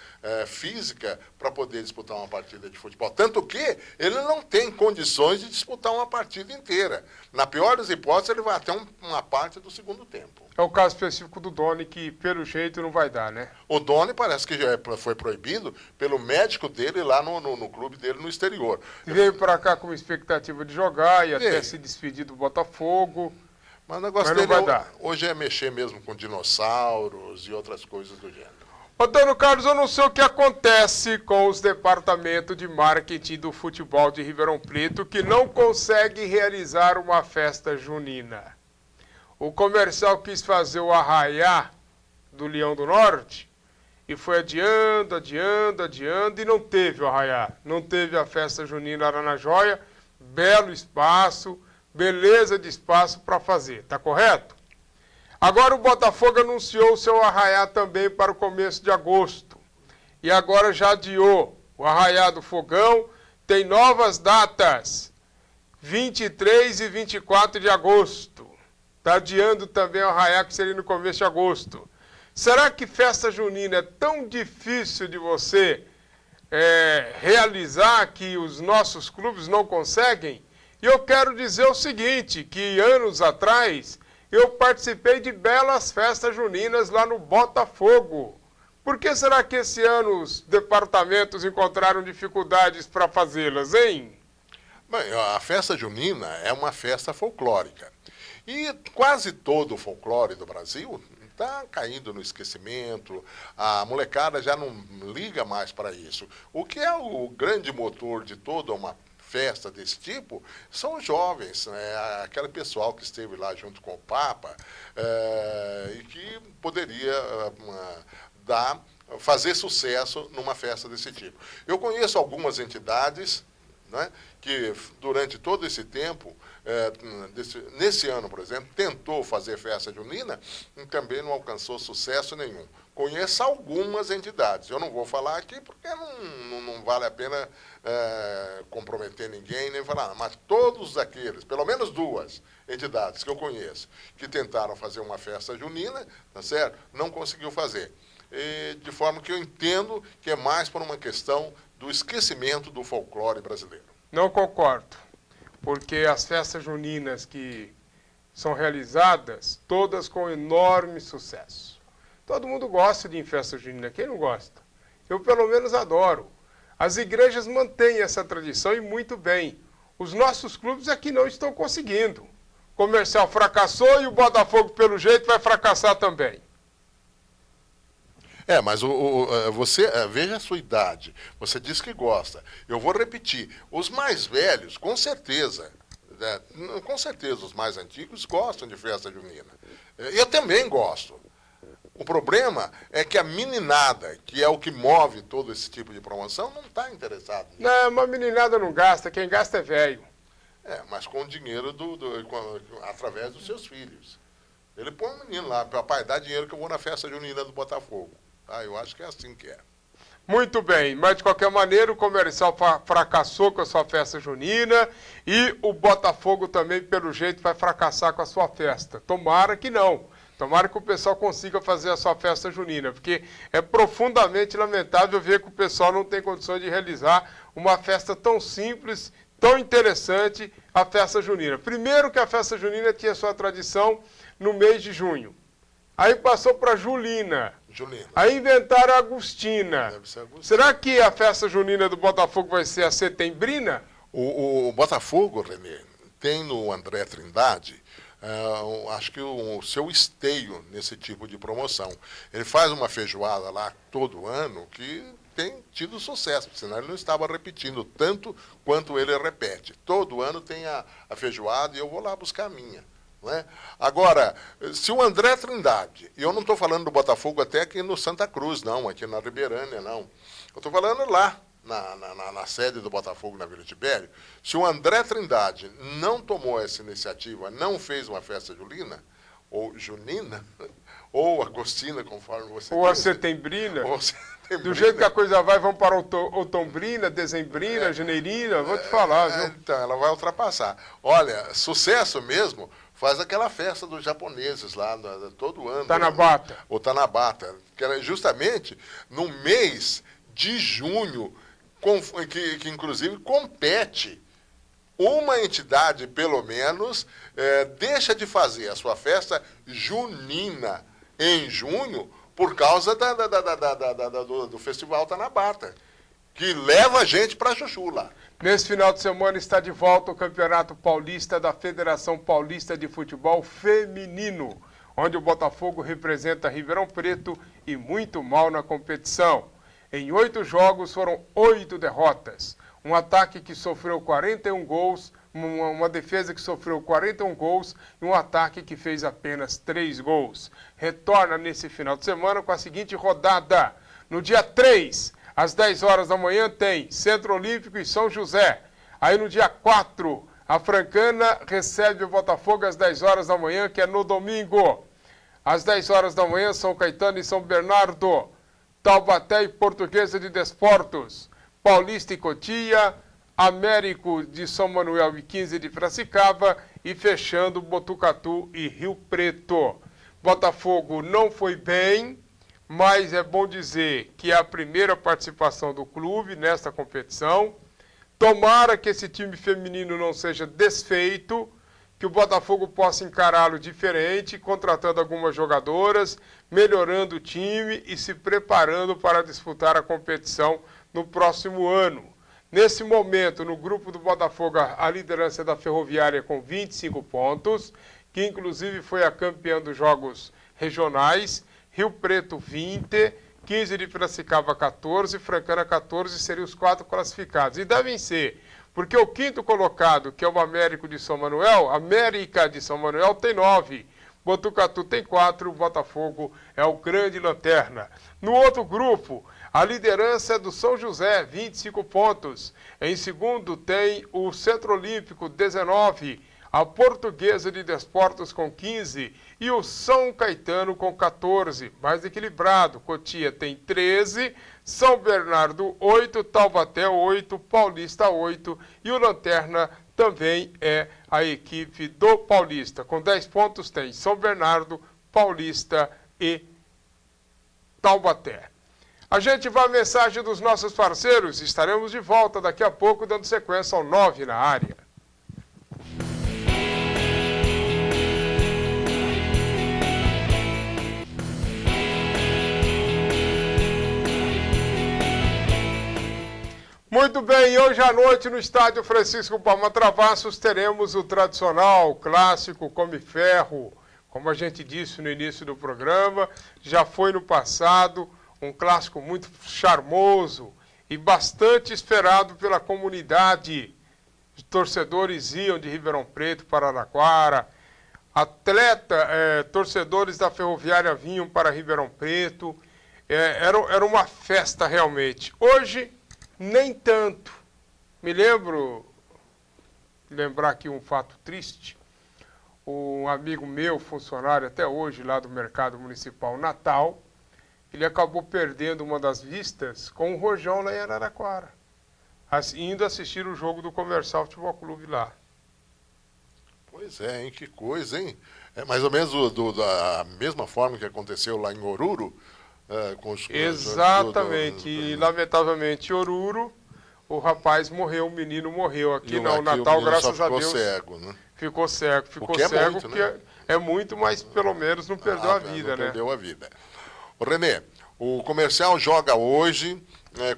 física para poder disputar uma partida de futebol. Tanto que ele não tem condições de disputar uma partida inteira. Na pior das hipóteses, ele vai até uma parte do segundo tempo. É o caso específico do Doni, que pelo jeito não vai dar, né? O Doni parece que já foi proibido pelo médico dele lá no clube dele no exterior. Veio para cá com expectativa de jogar e até se despedir do Botafogo. Mas o negócio dele hoje é mexer mesmo com dinossauros e outras coisas do gênero. Antônio Carlos, eu não sei o que acontece com os departamentos de marketing do futebol de Ribeirão Preto que não consegue realizar uma festa junina. O Comercial quis fazer o arraiá do Leão do Norte e foi adiando e não teve o arraiá. Não teve a festa junina lá na Joia. Belo espaço, beleza de espaço para fazer, tá correto? Agora o Botafogo anunciou o seu arraiá também para o começo de agosto. E agora já adiou o arraiá do Fogão, tem novas datas, 23 e 24 de agosto. Está adiando também o arraiá que seria no começo de agosto. Será que festa junina é tão difícil de você realizar que os nossos clubes não conseguem? E eu quero dizer o seguinte, que anos atrás eu participei de belas festas juninas lá no Botafogo. Por que será que esse ano os departamentos encontraram dificuldades para fazê-las, hein? Bem, a festa junina é uma festa folclórica. E quase todo o folclore do Brasil está caindo no esquecimento, a molecada já não liga mais para isso. O que é o grande motor de toda uma festa desse tipo são os jovens, aquele pessoal que esteve lá junto com o Papa e que poderia fazer sucesso numa festa desse tipo. Eu conheço algumas entidades, né, que durante todo esse tempo, nesse ano, por exemplo, tentou fazer festa junina e também não alcançou sucesso nenhum. Conheço algumas entidades, eu não vou falar aqui porque não vale a pena comprometer ninguém, nem falar, mas todos aqueles, pelo menos duas entidades que eu conheço, que tentaram fazer uma festa junina, tá certo? Não conseguiu fazer. De forma que eu entendo que é mais por uma questão do esquecimento do folclore brasileiro. Não concordo, porque as festas juninas que são realizadas, todas com enorme sucesso. Todo mundo gosta de ir em festa junina, quem não gosta? Eu pelo menos adoro. As igrejas mantêm essa tradição e muito bem. Os nossos clubes aqui não estão conseguindo. O Comercial fracassou e o Botafogo, pelo jeito, vai fracassar também. Mas você, veja a sua idade, você diz que gosta. Eu vou repetir, os mais velhos, com certeza os mais antigos gostam de festa junina. Eu também gosto. O problema é que a meninada, que é o que move todo esse tipo de promoção, não está interessada nisso. Não, uma meninada não gasta, quem gasta é velho. Mas com o dinheiro através dos seus filhos. Ele põe um menino lá, papai, dá dinheiro que eu vou na festa junina do Botafogo. Eu acho que é assim que é. Muito bem, mas de qualquer maneira o Comercial fracassou com a sua festa junina e o Botafogo também, pelo jeito, vai fracassar com a sua festa. Tomara que não. Tomara que o pessoal consiga fazer a sua festa junina, porque é profundamente lamentável ver que o pessoal não tem condições de realizar uma festa tão simples, tão interessante, a festa junina. Primeiro que a festa junina tinha sua tradição no mês de junho. Aí passou para Julina. Aí inventaram a Agostina. Será que a festa junina do Botafogo vai ser a setembrina? O Botafogo, Renê, tem no André Trindade, acho que o seu esteio nesse tipo de promoção. Ele faz uma feijoada lá todo ano que tem tido sucesso, senão ele não estava repetindo tanto quanto ele repete. Todo ano tem a feijoada e eu vou lá buscar a minha. Né? Agora, se o André Trindade, e eu não estou falando do Botafogo até aqui no Santa Cruz, não, aqui na Ribeirânia, não. Eu estou falando lá, na sede do Botafogo, na Vila Tibério. Se o André Trindade não tomou essa iniciativa, não fez uma festa julina, ou junina, ou agostina, conforme você ou disse. A setembrina. Do jeito que a coisa vai, vamos para outombrina, dezembrina, janeirina, vou te falar, viu? Então, ela vai ultrapassar. Olha, sucesso mesmo, faz aquela festa dos japoneses lá, todo ano. Tanabata. O Tanabata, que era justamente no mês de junho, que inclusive compete. Uma entidade, pelo menos, deixa de fazer a sua festa junina em junho por causa do Festival Tanabata, que leva a gente para Chuchu lá. Nesse final de semana está de volta o Campeonato Paulista da Federação Paulista de Futebol Feminino, onde o Botafogo representa Ribeirão Preto e muito mal na competição. Em 8 jogos foram 8 derrotas. Um ataque que sofreu 41 gols, uma defesa que sofreu 41 gols e um ataque que fez apenas 3 gols. Retorna nesse final de semana com a seguinte rodada. No dia 3, às 10 horas da manhã, tem Centro Olímpico e São José. Aí no dia 4, a Francana recebe o Botafogo às 10 horas da manhã, que é no domingo. Às 10 horas da manhã, São Caetano e São Bernardo. Taubaté e Portuguesa de Desportos. Paulista e Cotia. Américo de São Manuel e 15 de Piracicaba. E fechando Botucatu e Rio Preto. Botafogo não foi bem, mas é bom dizer que é a primeira participação do clube nesta competição. Tomara que esse time feminino não seja desfeito, que o Botafogo possa encará-lo diferente, contratando algumas jogadoras, melhorando o time e se preparando para disputar a competição no próximo ano. Nesse momento, no grupo do Botafogo, a liderança da Ferroviária com 25 pontos, que inclusive foi a campeã dos jogos regionais, Rio Preto 20, 15 de Piracicaba 14, Francana 14, seriam os 4 classificados. E devem ser, porque o quinto colocado, que é o América de São Manuel, tem 9. Botucatu tem 4, o Botafogo é o grande lanterna. No outro grupo, a liderança é do São José, 25 pontos. Em segundo tem o Centro Olímpico, 19. A Portuguesa de Desportos com 15 e o São Caetano com 14, mais equilibrado. Cotia tem 13, São Bernardo 8, Taubaté 8, Paulista 8 e o Lanterna também é a equipe do Paulista. Com 10 pontos tem São Bernardo, Paulista e Taubaté. A gente vai à mensagem dos nossos parceiros. Estaremos de volta daqui a pouco dando sequência ao 9 na área. Muito bem, hoje à noite no estádio Francisco Palma Travassos teremos o tradicional clássico Come Ferro, como a gente disse no início do programa, já foi no passado, um clássico muito charmoso e bastante esperado pela comunidade. Os torcedores iam de Ribeirão Preto para Araraquara, torcedores da Ferroviária vinham para Ribeirão Preto, era uma festa realmente. Hoje, nem tanto. Me lembrar aqui um fato triste. Um amigo meu, funcionário até hoje lá do Mercado Municipal Natal, ele acabou perdendo uma das vistas com o Rojão lá em Araraquara, indo assistir o jogo do Comercial Futebol Clube lá. Pois é, hein? Que coisa, hein? É mais ou menos da mesma forma que aconteceu lá em Oruro. Exatamente, e lamentavelmente Oruro, o rapaz morreu, o menino morreu. Aqui não, Natal, graças a Deus, cego, né? ficou cego, é muito, porque né? é muito, mas pelo menos não perdeu a vida, né? Perdeu a vida. Renê, o Comercial joga hoje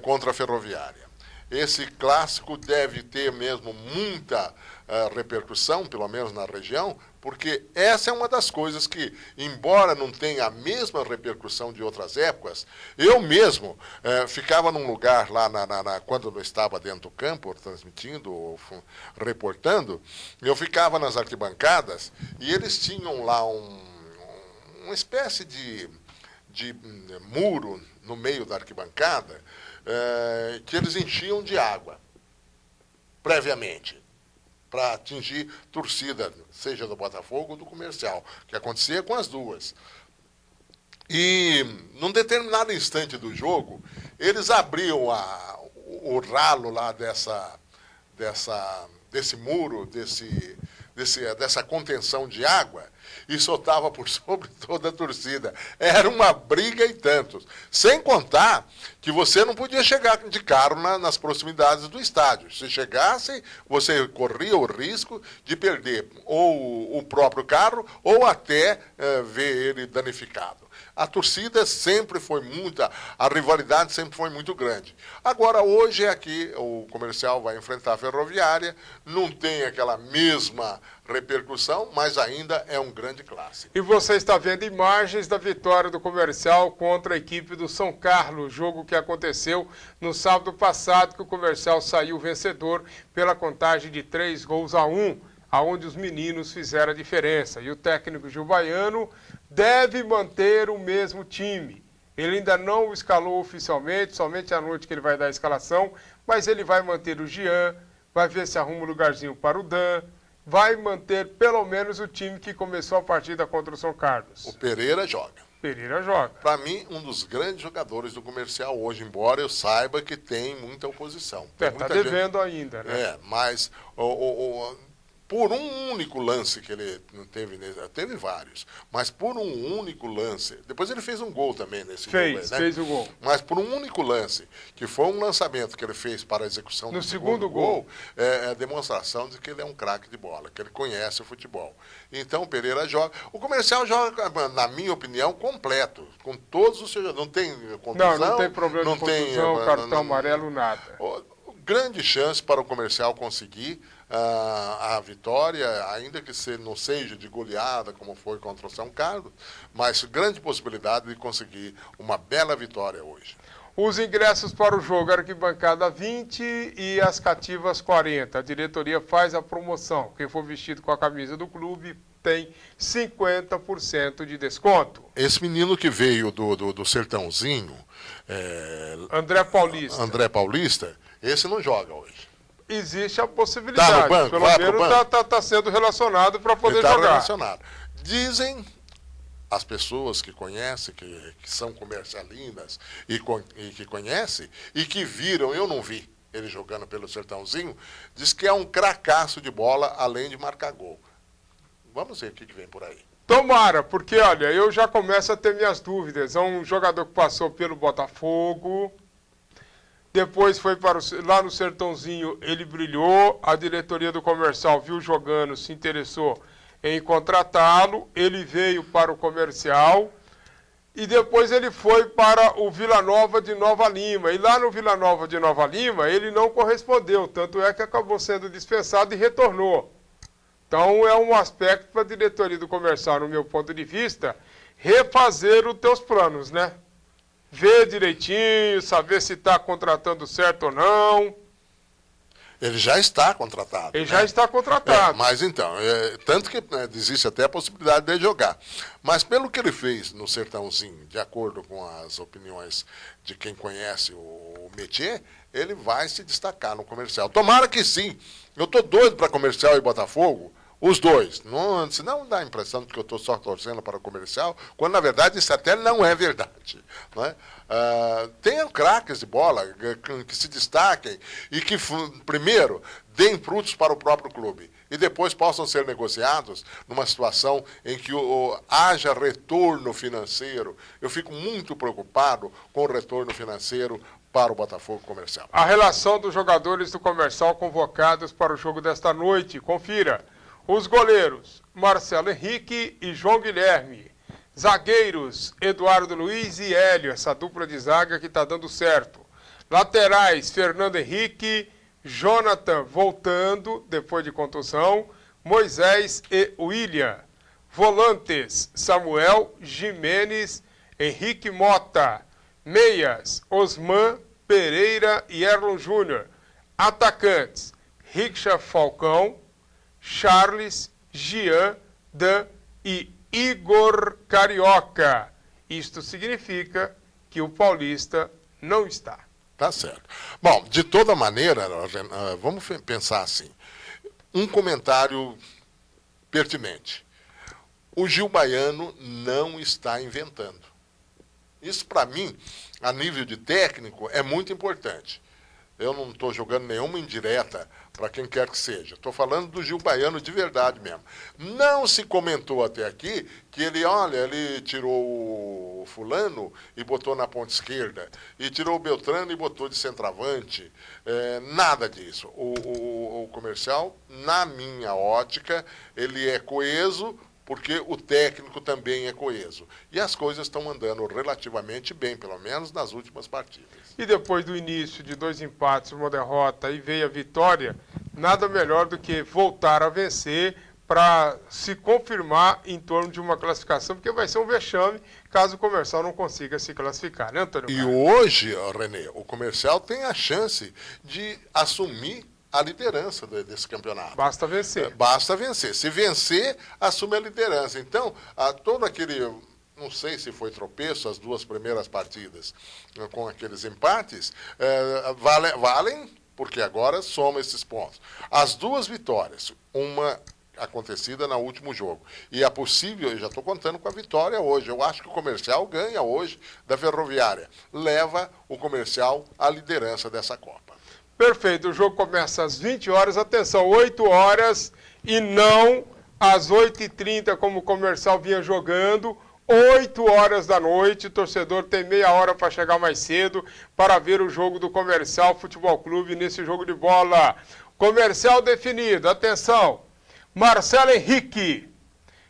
contra a Ferroviária. Esse clássico deve ter mesmo muita repercussão, pelo menos na região, porque essa é uma das coisas que, embora não tenha a mesma repercussão de outras épocas, eu mesmo ficava num lugar lá quando eu estava dentro do campo, transmitindo ou reportando, eu ficava nas arquibancadas e eles tinham lá uma espécie de muro no meio da arquibancada que eles enchiam de água previamente, para atingir torcida, seja do Botafogo ou do Comercial, que acontecia com as duas. E, num determinado instante do jogo, eles abriam o ralo lá desse muro, dessa contenção de água, e soltava por sobre toda a torcida. Era uma briga e tantos. Sem contar que você não podia chegar de carro nas proximidades do estádio. Se chegasse, você corria o risco de perder ou o próprio carro ou até ver ele danificado. A torcida sempre foi muita, a rivalidade sempre foi muito grande. Agora, hoje aqui, o Comercial vai enfrentar a Ferroviária, não tem aquela mesma repercussão, mas ainda é um grande clássico. E você está vendo imagens da vitória do Comercial contra a equipe do São Carlos, jogo que aconteceu no sábado passado, que o Comercial saiu vencedor pela contagem de 3-1, aonde os meninos fizeram a diferença. E o técnico Gil Baiano deve manter o mesmo time. Ele ainda não o escalou oficialmente, somente à noite que ele vai dar a escalação, mas ele vai manter o Jean, vai ver se arruma um lugarzinho para o Dan, vai manter pelo menos o time que começou a partida contra o São Carlos. O Pereira joga. Pereira joga. Para mim, um dos grandes jogadores do Comercial hoje, embora eu saiba que tem muita oposição. Está devendo ainda, né? Mas por um único lance que ele não teve vários, mas por um único lance, depois ele fez um gol também nesse jogo aí, né? Fez o gol. Mas por um único lance, que foi um lançamento que ele fez para a execução do segundo gol, é a demonstração de que ele é um craque de bola, que ele conhece o futebol. Então o Pereira joga. O Comercial joga, na minha opinião, completo, com todos os seus. Não tem contusão. Não tem problema de contusão, cartão amarelo, nada. Grande chance para o Comercial conseguir a vitória, ainda que não seja de goleada, como foi contra o São Carlos, mas grande possibilidade de conseguir uma bela vitória hoje. Os ingressos para o jogo, arquibancada 20 e as cativas 40. A diretoria faz a promoção. Quem for vestido com a camisa do clube tem 50% de desconto. Esse menino que veio do Sertãozinho, André Paulista, esse não joga hoje. Existe a possibilidade. Tá no banco, pelo menos está sendo relacionado para poder jogar. Relacionado. Dizem as pessoas que conhecem, que são comercialinas e que conhecem, e que viram, eu não vi ele jogando pelo Sertãozinho, diz que é um cracaço de bola, além de marcar gol. Vamos ver o que vem por aí. Tomara, porque, olha, eu já começo a ter minhas dúvidas. É um jogador que passou pelo Botafogo, depois foi lá no Sertãozinho, ele brilhou, a diretoria do Comercial viu jogando, se interessou em contratá-lo, ele veio para o Comercial e depois ele foi para o Vila Nova de Nova Lima. E lá no Vila Nova de Nova Lima ele não correspondeu, tanto é que acabou sendo dispensado e retornou. Então é um aspecto para a diretoria do Comercial, no meu ponto de vista, refazer os teus planos, né? Ver direitinho, saber se está contratando certo ou não. Ele já está contratado. Ele já está contratado. Mas então, tanto que existe até a possibilidade de jogar. Mas pelo que ele fez no Sertãozinho, de acordo com as opiniões de quem conhece o métier, ele vai se destacar no Comercial. Tomara que sim. Eu estou doido para Comercial e Botafogo. Os dois. Não, senão dá a impressão de que eu estou só torcendo para o Comercial, quando na verdade isso até não é verdade. Não é? Tenham craques de bola que se destaquem e que, primeiro, deem frutos para o próprio clube e depois possam ser negociados numa situação em que haja retorno financeiro. Eu fico muito preocupado com o retorno financeiro para o Botafogo Comercial. A relação dos jogadores do Comercial convocados para o jogo desta noite. Confira. Os goleiros, Marcelo Henrique e João Guilherme. Zagueiros, Eduardo Luiz e Hélio, essa dupla de zaga que está dando certo. Laterais, Fernando Henrique, Jonathan voltando depois de contusão, Moisés e William. Volantes, Samuel, Jimenez, Henrique Mota. Meias, Osman, Pereira e Erlon Júnior. Atacantes, Richa Falcão, Charles, Jean, Dan e Igor Carioca. Isto significa que o Paulista não está. Tá certo. Bom, de toda maneira, vamos pensar assim. Um comentário pertinente. O Gil Baiano não está inventando. Isso, para mim, a nível de técnico, é muito importante. Eu não estou jogando nenhuma indireta para quem quer que seja. Estou falando do Gil Baiano de verdade mesmo. Não se comentou até aqui que ele tirou o fulano e botou na ponta esquerda, e tirou o Beltrano e botou de centroavante. Nada disso. O Comercial, na minha ótica, ele é coeso porque o técnico também é coeso. E as coisas estão andando relativamente bem, pelo menos nas últimas partidas. E depois do início de 2 empates, uma derrota e veio a vitória, nada melhor do que voltar a vencer para se confirmar em torno de uma classificação, porque vai ser um vexame caso o Comercial não consiga se classificar, né, Antônio? E hoje, Renê, o Comercial tem a chance de assumir a liderança desse campeonato. Basta vencer. Basta vencer. Se vencer, assume a liderança. Então, todo aquele... Não sei se foi tropeço as 2 primeiras partidas com aqueles empates, valem, porque agora soma esses pontos. As 2 vitórias, uma acontecida no último jogo, e a possível, eu já estou contando com a vitória hoje, eu acho que o Comercial ganha hoje da Ferroviária, leva o Comercial à liderança dessa Copa. Perfeito, o jogo começa às 20 horas, atenção, 8 horas e não às 8h30 como o Comercial vinha jogando, 8 horas da noite, o torcedor tem meia hora para chegar mais cedo para ver o jogo do Comercial Futebol Clube nesse jogo de bola. Comercial definido, atenção, Marcelo Henrique,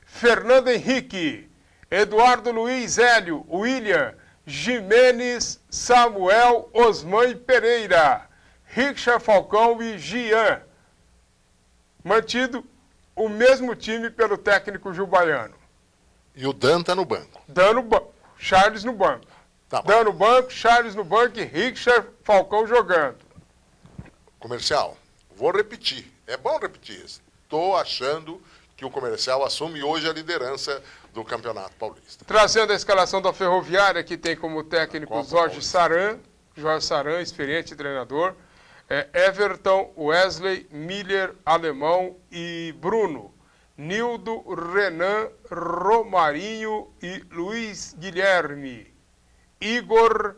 Fernando Henrique, Eduardo Luiz Hélio, William, Jimenez, Samuel, Osman e Pereira, Richard Falcão e Gian. Mantido o mesmo time pelo técnico Gil Baiano. E o Dan está no banco. Charles no banco. Tá bom. Dan no banco, Charles no banco e Richard Falcão jogando. Comercial, vou repetir. É bom repetir isso. Estou achando que o Comercial assume hoje a liderança do Campeonato Paulista. Trazendo a escalação da Ferroviária, que tem como técnico Jorge Saran, experiente treinador. Everton, Wesley, Miller, Alemão e Bruno. Nildo, Renan, Romarinho e Luiz Guilherme. Igor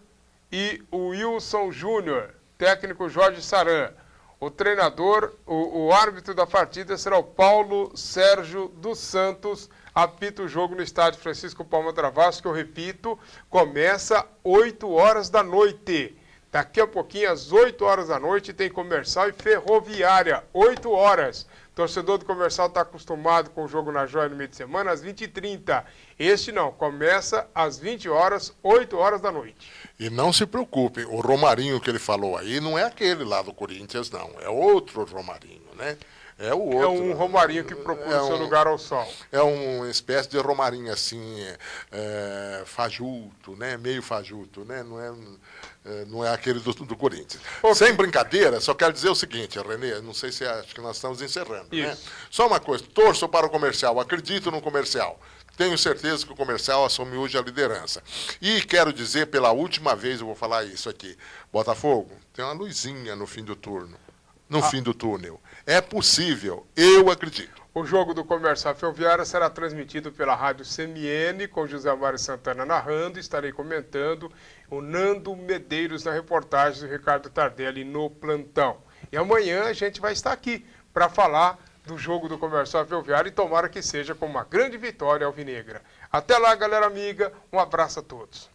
e Wilson Júnior. Técnico Jorge Saran. O treinador, o árbitro da partida será o Paulo Sérgio dos Santos. Apita o jogo no estádio Francisco Palma Travasso, que eu repito, começa 8 horas da noite. Daqui a pouquinho, às 8 horas da noite, tem Comercial e Ferroviária, 8 horas. Torcedor do Comercial está acostumado com o jogo na Joia no meio de semana, às 20h30. Este não, começa às 20 horas, 8 horas da noite. E não se preocupe, o Romarinho que ele falou aí não é aquele lá do Corinthians, não. É outro Romarinho, né? É o outro. É um Romarinho que procura o seu lugar ao sol. É uma espécie de Romarinho assim, fajuto, né? Meio fajuto, né? Não é aquele do Corinthians. Okay. Sem brincadeira, só quero dizer o seguinte, Renê, não sei se acho que nós estamos encerrando, né? Só uma coisa, torço para o Comercial, acredito no Comercial. Tenho certeza que o Comercial assume hoje a liderança. E quero dizer, pela última vez, eu vou falar isso aqui, Botafogo, tem uma luzinha no fim do turno. No fim do túnel. É possível, eu acredito. O jogo do Comercial Ferroviária será transmitido pela Rádio CMN, com José Mário Santana narrando, estarei comentando, o Nando Medeiros na reportagem do Ricardo Tardelli no plantão. E amanhã a gente vai estar aqui para falar do jogo do Comercial Ferroviária e tomara que seja com uma grande vitória alvinegra. Até lá, galera amiga, um abraço a todos.